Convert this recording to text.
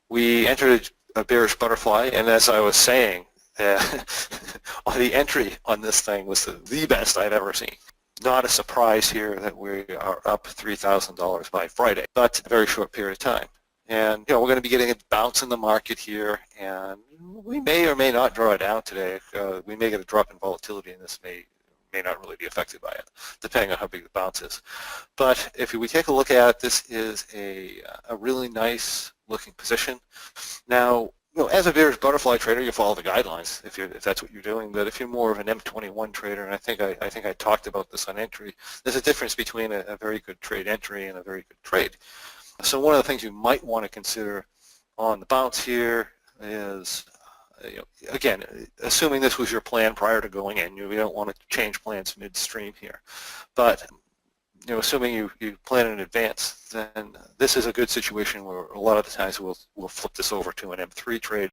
We entered a bearish butterfly, and as I was saying, the entry on this thing was the best I've ever seen. Not a surprise here that we are up $3,000 by Friday, but a very short period of time. And we're going to be getting a bounce in the market here, and we may or may not draw it down today. We may get a drop in volatility, and this may not really be affected by it, depending on how big the bounce is. But if we take a look at it, this is a really nice looking position. Now, as a bearish butterfly trader, you follow the guidelines if that's what you're doing. But if you're more of an M21 trader, and I think I talked about this on entry, there's a difference between a very good trade entry and a very good trade. So one of the things you might want to consider on the bounce here is, again, assuming this was your plan prior to going in, we don't want to change plans midstream here. But assuming you plan in advance, then this is a good situation where a lot of the times we'll flip this over to an M3 trade